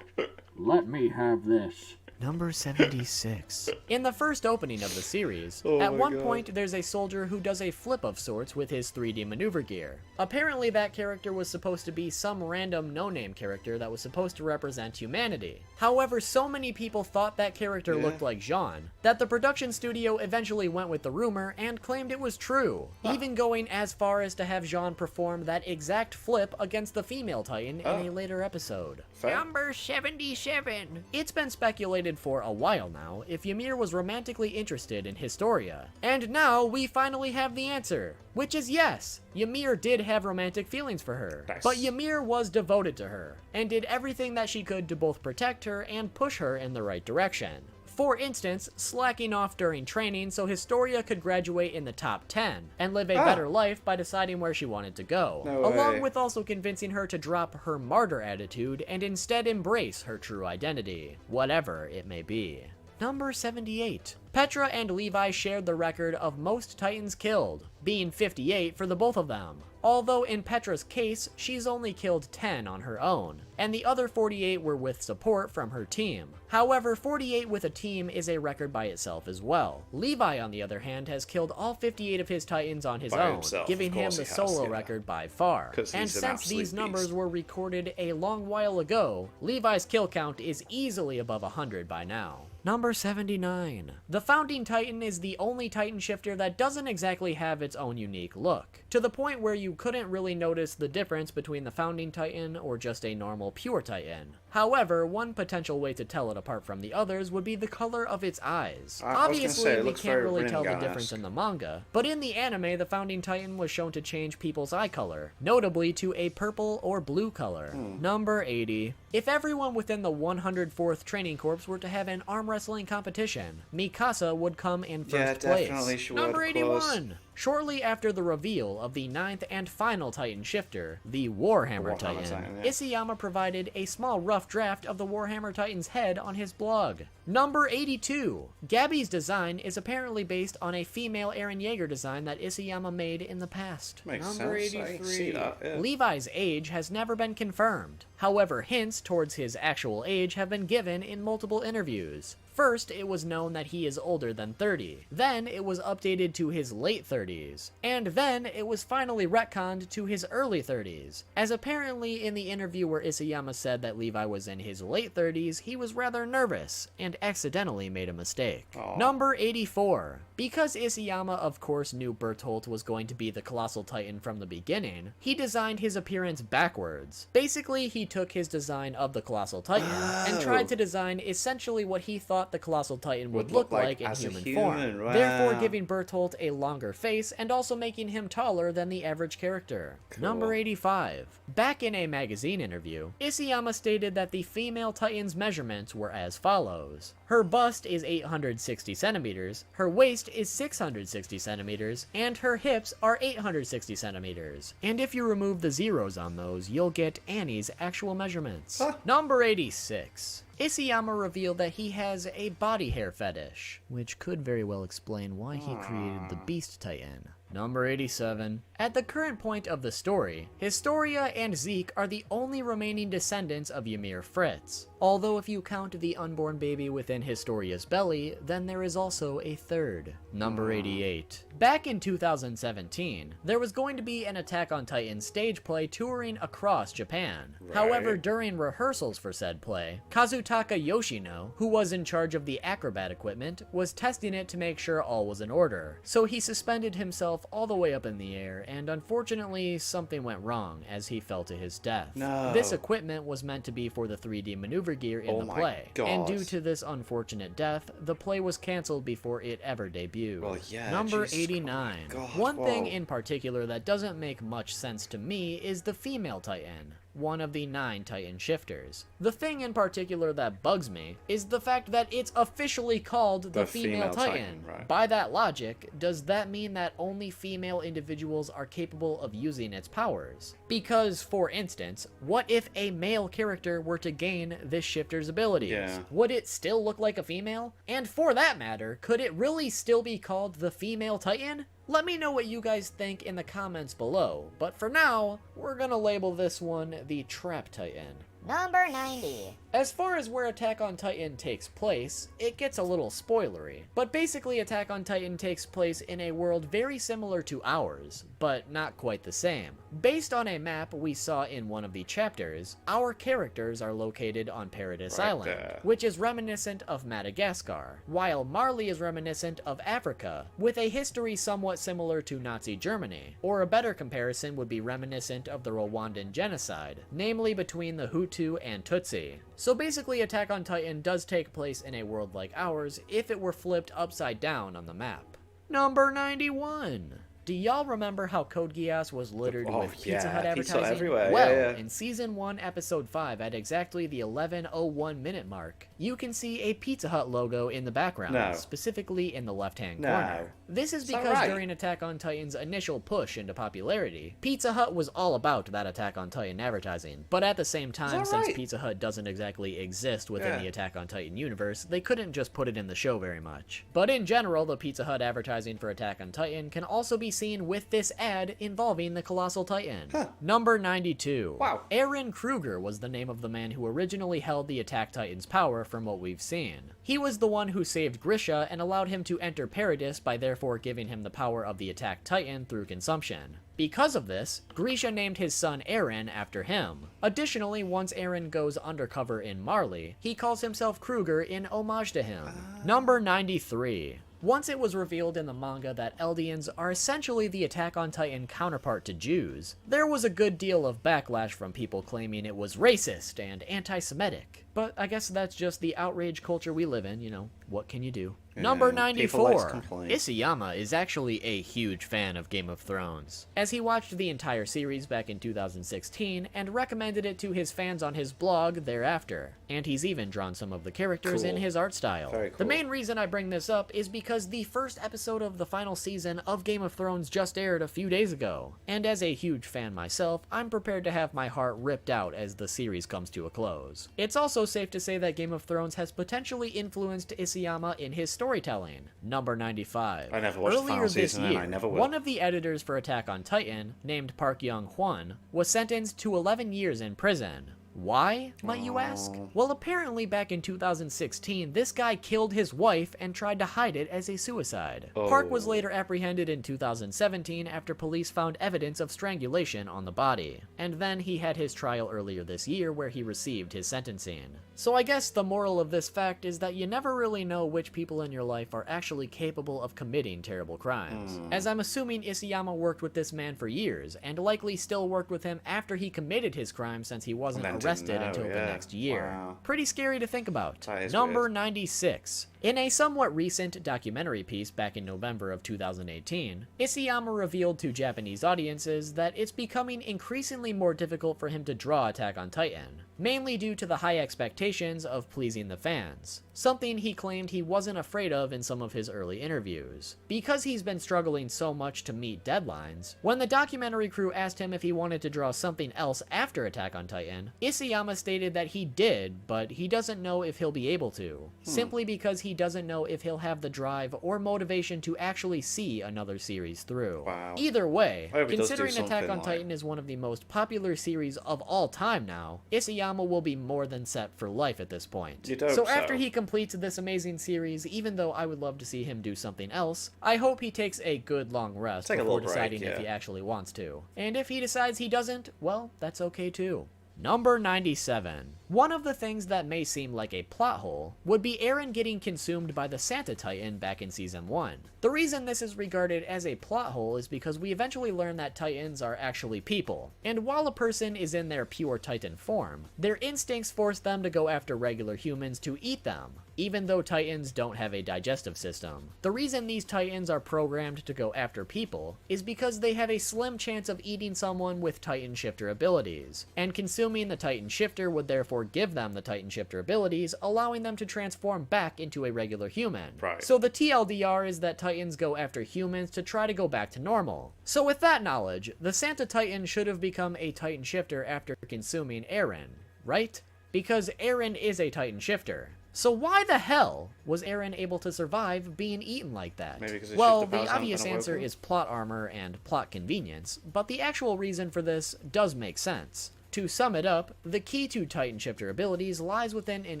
Let me have this. Number 76. In the first opening of the series, at one point there's a soldier who does a flip of sorts with his 3D maneuver gear. Apparently that character was supposed to be some random no-name character that was supposed to represent humanity. However, so many people thought that character looked like Jean, that the production studio eventually went with the rumor and claimed it was true, even going as far as to have Jean perform that exact flip against the female Titan in a later episode. Fair. Number 77. It's been speculated for a while now if Ymir was romantically interested in Historia. And now we finally have the answer, which is yes, Ymir did have romantic feelings for her. Nice. But Ymir was devoted to her, and did everything that she could to both protect her and push her in the right direction. For instance, slacking off during training so Historia could graduate in the top 10 and live a better life by deciding where she wanted to go, No along way. with also convincing her to drop her martyr attitude and instead embrace her true identity, whatever it may be. Number 78. Petra and Levi shared the record of most Titans killed, being 58 for the both of them. Although in Petra's case, she's only killed 10 on her own, and the other 48 were with support from her team. However, 48 with a team is a record by itself as well. Levi, on the other hand, has killed all 58 of his Titans on his By own, himself, giving of him course the he has, solo yeah. record by far. 'Cause And he's an since absolute these numbers beast. were recorded a long while ago, Levi's kill count is easily above 100 by now. Number 79. The Founding Titan is the only Titan shifter that doesn't exactly have its own unique look, to the point where you couldn't really notice the difference between the Founding Titan or just a normal pure Titan. However, one potential way to tell it apart from the others would be the color of its eyes. I was gonna Obviously, say, it we looks can't very really tell the Rinnegan-esque. difference in the manga, but in the anime, the Founding Titan was shown to change people's eye color, notably to a purple or blue color. Number 80. If everyone within the 104th Training Corps were to have an arm wrestling competition, Mikasa would come in first Yeah, place. definitely she would, Number of course. 81. Shortly after the reveal of the 9th and final Titan shifter, the Warhammer Warhammer Titan, Titan, yeah. Isayama provided a small rough draft of the Warhammer Titan's head on his blog. Number 82. Gabby's design is apparently based on a female Eren Yeager design that Isayama made in the past. Makes Number sense. I 83. see that. Yeah. Levi's age has never been confirmed. However, hints towards his actual age have been given in multiple interviews. First, it was known that he is older than 30. Then, it was updated to his late 30s. And then, it was finally retconned to his early 30s. As apparently in the interview where Isayama said that Levi was in his late 30s, he was rather nervous and accidentally made a mistake. Aw. Number 84. Because Isayama of course knew Bertolt was going to be the Colossal Titan from the beginning, he designed his appearance backwards. Basically, he took his design of the Colossal Titan and tried to design essentially what he thought the Colossal Titan would look like in as a human form, human, wow. therefore giving Bertolt a longer face and also making him taller than the average character. Number 85. Back in a magazine interview, Isayama stated that the female Titan's measurements were as follows. Her bust is 860 centimeters, her waist is 660 centimeters, and her hips are 860 centimeters. And if you remove the zeros on those, you'll get Annie's actual measurements. Number 86. Isayama revealed that he has a body hair fetish, which could very well explain why he created the Beast Titan. Number 87. At the current point of the story, Historia and Zeke are the only remaining descendants of Ymir Fritz. Although if you count the unborn baby within Historia's belly, then there is also a third. Number 88. Back in 2017, there was going to be an Attack on Titan stage play touring across Japan. Right. However, during rehearsals for said play, Kazutaka Yoshino, who was in charge of the acrobat equipment, was testing it to make sure all was in order. So he suspended himself all the way up in the air, and unfortunately, something went wrong as he fell to his death. No. This equipment was meant to be for the 3D maneuver gear in Oh the my play, and God. due to this unfortunate death, the play was cancelled before it ever debuted. Well, yeah, Number Jesus 89. Christ. God, One thing whoa. in particular that doesn't make much sense to me is the female Titan, one of the 9 Titan shifters. The thing in particular that bugs me is the fact that it's officially called the female Titan. right. By that logic, does that mean that only female individuals are capable of using its powers? Because, for instance, what if a male character were to gain this shifter's abilities? Yeah. Would it still look like a female? And for that matter, could it really still be called the female Titan? Let me know what you guys think in the comments below, but for now, we're gonna label this one the Trap Titan. Number 90. As far as where Attack on Titan takes place, it gets a little spoilery. But basically, Attack on Titan takes place in a world very similar to ours, but not quite the same. Based on a map we saw in one of the chapters, our characters are located on Paradise Right Island, there. which is reminiscent of Madagascar, while Marley is reminiscent of Africa, with a history somewhat similar to Nazi Germany, or a better comparison would be reminiscent of the Rwandan genocide, namely between the Hutu and Tutsi. So basically, Attack on Titan does take place in a world like ours if it were flipped upside down on the map. Number 91. Do y'all remember how Code Geass was littered Oh, with Pizza yeah, Hut Pizza advertising? everywhere, Well, yeah. in Season 1, Episode 5, at exactly the 11:01 minute mark, you can see a Pizza Hut logo in the background, No. specifically in the left-hand No. corner. This is Is that because right? during Attack on Titan's initial push into popularity, Pizza Hut was all about that Attack on Titan advertising, but at the same time, that since right? Pizza Hut doesn't exactly exist within Yeah. the Attack on Titan universe, they couldn't just put it in the show very much. But in general, the Pizza Hut advertising for Attack on Titan can also be seen with this ad involving the Colossal Titan. Number 92. Wow. Aaron Kruger was the name of the man who originally held the Attack Titan's power from what we've seen. He was the one who saved Grisha and allowed him to enter Paradis by therefore giving him the power of the Attack Titan through consumption. Because of this, Grisha named his son Aaron after him. Additionally, once Aaron goes undercover in Marley, he calls himself Kruger in homage to him. Number 93. Once it was revealed in the manga that Eldians are essentially the Attack on Titan counterpart to Jews, there was a good deal of backlash from people claiming it was racist and anti-Semitic. But I guess that's just the outrage culture we live in, you know, what can you do? Number people likes 94. complain. Isayama is actually a huge fan of Game of Thrones, as he watched the entire series back in 2016 and recommended it to his fans on his blog thereafter, and he's even drawn some of the characters in Cool. his art style. Very The cool. main reason I bring this up is because the first episode of the final season of Game of Thrones just aired a few days ago, and as a huge fan myself, I'm prepared to have my heart ripped out as the series comes to a close. It's also safe to say that Game of Thrones has potentially influenced Isayama in his storytelling. Number 95. I never watched the Earlier final this season, and year, I never will. one of the editors for Attack on Titan, named Park Young-hwan, was sentenced to 11 years in prison. Why, might you ask? Well, apparently back in 2016, this guy killed his wife and tried to hide it as a suicide. Park was later apprehended in 2017 after police found evidence of strangulation on the body. And then he had his trial earlier this year where he received his sentencing. So I guess the moral of this fact is that you never really know which people in your life are actually capable of committing terrible crimes. As I'm assuming Isayama worked with this man for years, and likely still worked with him after he committed his crime since he wasn't And then arrested didn't know, until the yeah. next year. Wow. Pretty scary to think about. That is Number weird. 96. In a somewhat recent documentary piece back in November of 2018, Isayama revealed to Japanese audiences that it's becoming increasingly more difficult for him to draw Attack on Titan, mainly due to the high expectations of pleasing the fans, something he claimed he wasn't afraid of in some of his early interviews. Because he's been struggling so much to meet deadlines, when the documentary crew asked him if he wanted to draw something else after Attack on Titan, Isayama stated that he did, but he doesn't know if he'll be able to, simply because he he doesn't know if he'll have the drive or motivation to actually see another series through. Wow. Either way, I hope he does do considering Attack something on like- Titan is one of the most popular series of all time now, Isayama will be more than set for life at this point. You'd hope So so. after he completes this amazing series, even though I would love to see him do something else, I hope he takes a good long rest Take a before little break, deciding if yeah. he actually wants to. And if he decides he doesn't, well, that's okay too. Number 97. One of the things that may seem like a plot hole would be Eren getting consumed by the Santa Titan back in Season 1. The reason this is regarded as a plot hole is because we eventually learn that Titans are actually people, and while a person is in their pure Titan form, their instincts force them to go after regular humans to eat them, even though Titans don't have a digestive system. The reason these Titans are programmed to go after people is because they have a slim chance of eating someone with Titan shifter abilities, and consuming the Titan shifter would therefore give them the Titan shifter abilities, allowing them to transform back into a regular human. Right. So the TLDR is that Titans go after humans to try to go back to normal. So with that knowledge, the Santa Titan should have become a Titan shifter after consuming Eren, right? Because Eren is a Titan shifter. So why the hell was Eren able to survive being eaten like that? Maybe because his Well, shifter the powers haven't obvious been answer awoken? is plot armor and plot convenience, but the actual reason for this does make sense. To sum it up, the key to Titan shifter abilities lies within an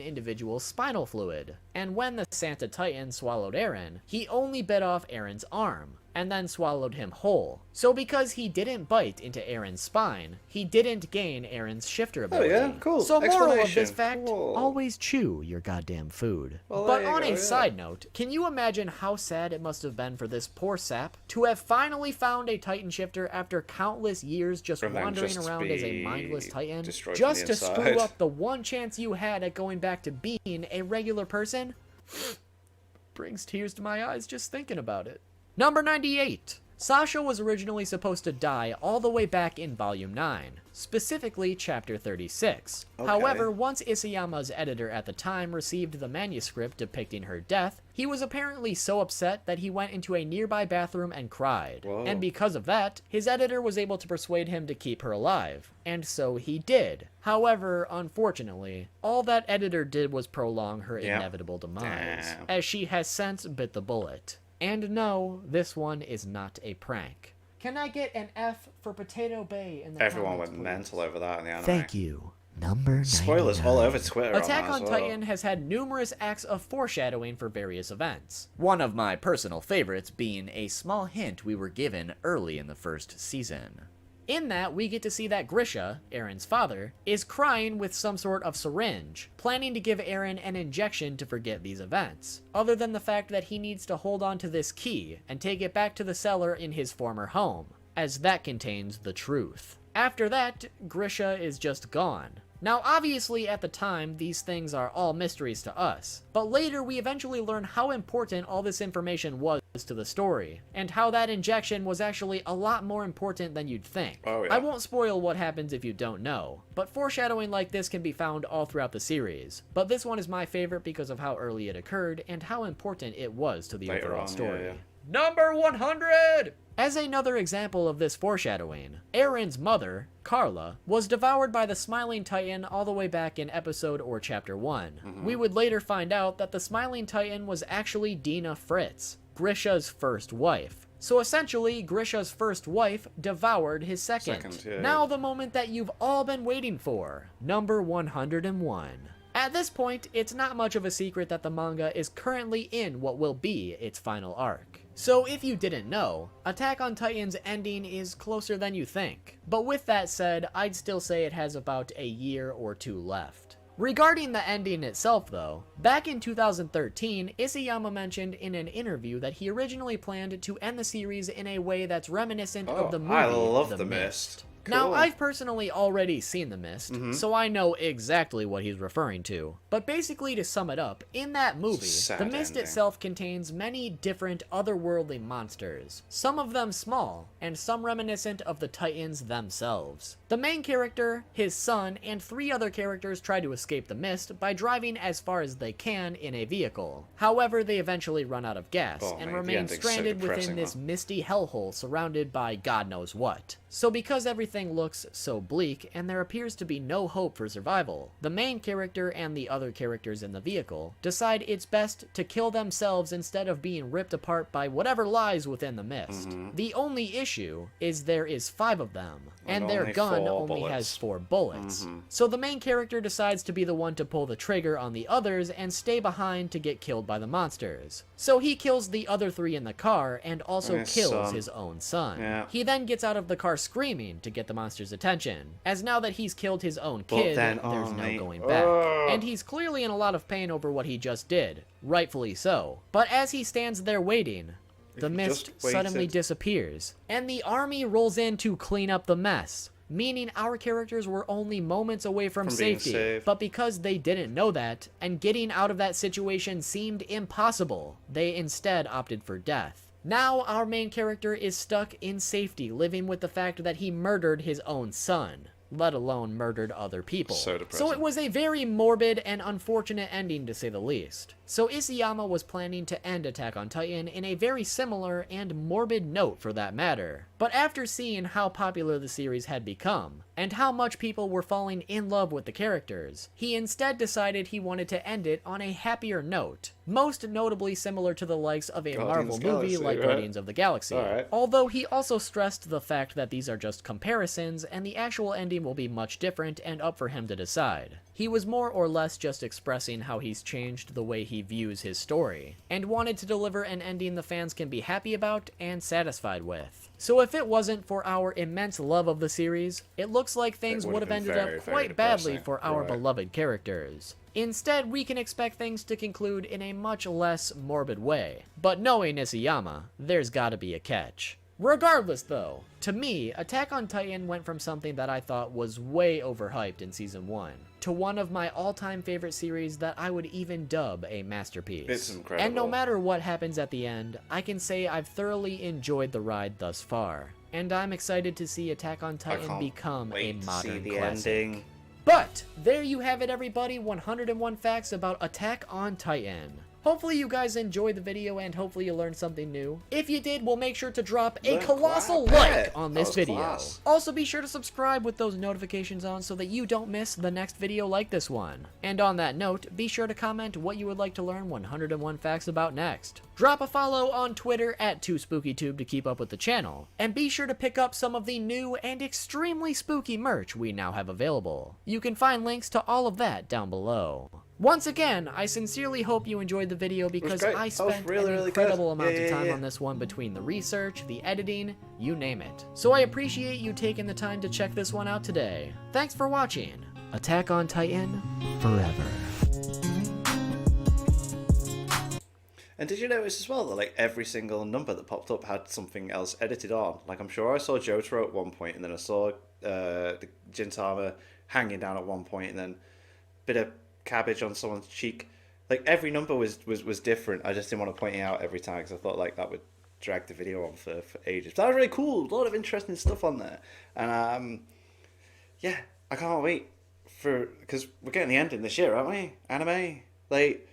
individual's spinal fluid, and when the Santa Titan swallowed Eren, he only bit off Eren's arm, and then swallowed him whole. So because he didn't bite into Eren's spine, he didn't gain Eren's shifter ability. yeah, cool. So moral of Explanation. this fact, Cool. always chew your goddamn food. Well, But there you on go, a yeah. side note, can you imagine how sad it must have been for this poor sap to have finally found a Titan shifter after countless years just And then wandering just around as a be mindless Titan, destroyed just from to the screw inside? up the one chance you had at going back to being a regular person? Brings tears to my eyes just thinking about it. Number 98. Sasha was originally supposed to die all the way back in Volume 9, specifically Chapter 36. Okay. However, once Isayama's editor at the time received the manuscript depicting her death, he was apparently so upset that he went into a nearby bathroom and cried. Whoa. And because of that, his editor was able to persuade him to keep her alive, and so he did. However, unfortunately, all that editor did was prolong her Yep. inevitable demise, Damn. as she has since bit the bullet. And no, this one is not a prank. Can I get an F for Potato Bay in the Everyone comments, went please? mental over that in the anime. Thank you. Number Spoilers 99. all over Twitter. Attack that on as well. Titan has had numerous acts of foreshadowing for various events. One of my personal favorites being a small hint we were given early in the first season. In that, we get to see that Grisha, Eren's father, is crying with some sort of syringe, planning to give Eren an injection to forget these events, other than the fact that he needs to hold on to this key and take it back to the cellar in his former home, as that contains the truth. After that, Grisha is just gone. Now, obviously, at the time, these things are all mysteries to us, but later we eventually learn how important all this information was to the story, and how that injection was actually a lot more important than you'd think. Oh, yeah. I won't spoil what happens if you don't know, but foreshadowing like this can be found all throughout the series, but this one is my favorite because of how early it occurred and how important it was to the Later overall on, yeah, story. yeah. Number 100! As another example of this foreshadowing, Eren's mother, Carla, was devoured by the Smiling Titan all the way back in episode or chapter 1. We would later find out that the Smiling Titan was actually Dina Fritz, Grisha's first wife. So essentially, Grisha's first wife devoured his second. Yeah. Now the moment that you've all been waiting for, number 101. At this point, it's not much of a secret that the manga is currently in what will be its final arc. So if you didn't know, Attack on Titan's ending is closer than you think. But with that said, I'd still say it has about a year or two left. Regarding the ending itself though, back in 2013, Isayama mentioned in an interview that he originally planned to end the series in a way that's reminiscent of the movie I love The The Mist. Mist. Now, Cool. I've personally already seen The Mist, so I know exactly what he's referring to. But basically, to sum it up, in that movie, Sad The Mist ending. itself contains many different otherworldly monsters, some of them small, and some reminiscent of the Titans themselves. The main character, his son, and 3 other characters try to escape the mist by driving as far as they can in a vehicle. However, they eventually run out of gas Oh, and man, the remain ending's so stranded within depressing, this though. misty hellhole surrounded by God knows what. So because everything everything looks so bleak and there appears to be no hope for survival, the main character and the other characters in the vehicle decide it's best to kill themselves instead of being ripped apart by whatever lies within the mist. The only issue is there is 5 of them, and their only gun 4 only has bullets. 4 bullets. So the main character decides to be the one to pull the trigger on the others and stay behind to get killed by the monsters. So he kills the other 3 in the car and also His kills son. his own son. Yeah. He then gets out of the car screaming to get the monster's attention, as now that he's killed his own But kid, then there's no only- going back. And he's clearly in a lot of pain over what he just did, rightfully so. But as he stands there waiting, the he mist just suddenly waited. disappears, and the army rolls in to clean up the mess, meaning our characters were only moments away from From being safety. saved. But because they didn't know that, and getting out of that situation seemed impossible, they instead opted for death. Now our main character is stuck in safety, living with the fact that he murdered his own son, let alone murdered other people. So depressing. it was a very morbid and unfortunate ending, to say the least. So Isayama was planning to end Attack on Titan in a very similar and morbid note for that matter. But after seeing how popular the series had become, and how much people were falling in love with the characters, he instead decided he wanted to end it on a happier note, most notably similar to the likes of a Guardians Marvel of movie Galaxy, like right? Guardians of the Galaxy. Alright. Although he also stressed the fact that these are just comparisons and the actual ending will be much different and up for him to decide. He was more or less just expressing how he's changed the way he views his story, and wanted to deliver an ending the fans can be happy about and satisfied with. So if it wasn't for our immense love of the series, it looks like things would would have have been ended very, up very quite badly depressing. for our Right. beloved characters. Instead, we can expect things to conclude in a much less morbid way. But knowing Isayama, there's gotta be a catch. Regardless though, to me, Attack on Titan went from something that I thought was way overhyped in Season 1, to one of my all-time favorite series that I would even dub a masterpiece. It's incredible. And no matter what happens at the end, I can say I've thoroughly enjoyed the ride thus far. And I'm excited to see Attack on I Titan can't become a wait to see modern the classic. ending. But there you have it, everybody, 101 facts about Attack on Titan. Hopefully you guys enjoyed the video and hopefully you learned something new. If you did, we'll make sure to drop a Learn colossal quite a like bit. on That this was video. class. Also be sure to subscribe with those notifications on so that you don't miss the next video like this one. And on that note, be sure to comment what you would like to learn 101 facts about next. Drop a follow on Twitter at 2SpookyTube to keep up with the channel. And be sure to pick up some of the new and extremely spooky merch we now have available. You can find links to all of that down below. Once again, I sincerely hope you enjoyed the video because great. I That was spent really, an really incredible good. amount Yeah, of yeah, time yeah. on this one between the research, the editing, you name it. So I appreciate you taking the time to check this one out today. Thanks for watching. Attack on Titan forever. And did you notice as well that like every single number that popped up had something else edited on? Like I'm sure I saw Jotaro at one point, and then I saw the Gintama hanging down at one point, and then a bit of cabbage on someone's cheek. Like every number was different. I just didn't want to point it out every time because I thought like that would drag the video on for ages. But that was really cool. A lot of interesting stuff on there, and yeah, I can't wait because we're getting the ending this year, aren't we? Anime, like.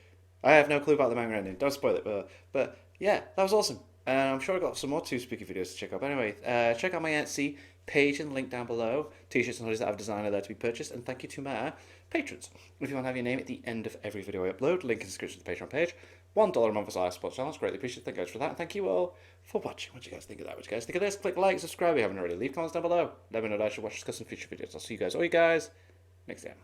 I have no clue about the manga ending. Don't spoil it, but yeah, that was awesome. And I'm sure I got some more 2 spooky videos to check out. But anyway, check out my Etsy page and link down below. T-shirts and hoodies that I've designed are there to be purchased. And thank you to my patrons. If you want to have your name at the end of every video I upload, link in the description to the Patreon page. $1 a month for our support channels. Greatly appreciate it. Thank you guys for that. And thank you all for watching. What do you guys think of that? What do you guys think of this? Click like, subscribe if you haven't already. Leave comments down below. Let me know that I should watch discuss some future videos. I'll see you guys, all you guys, next time.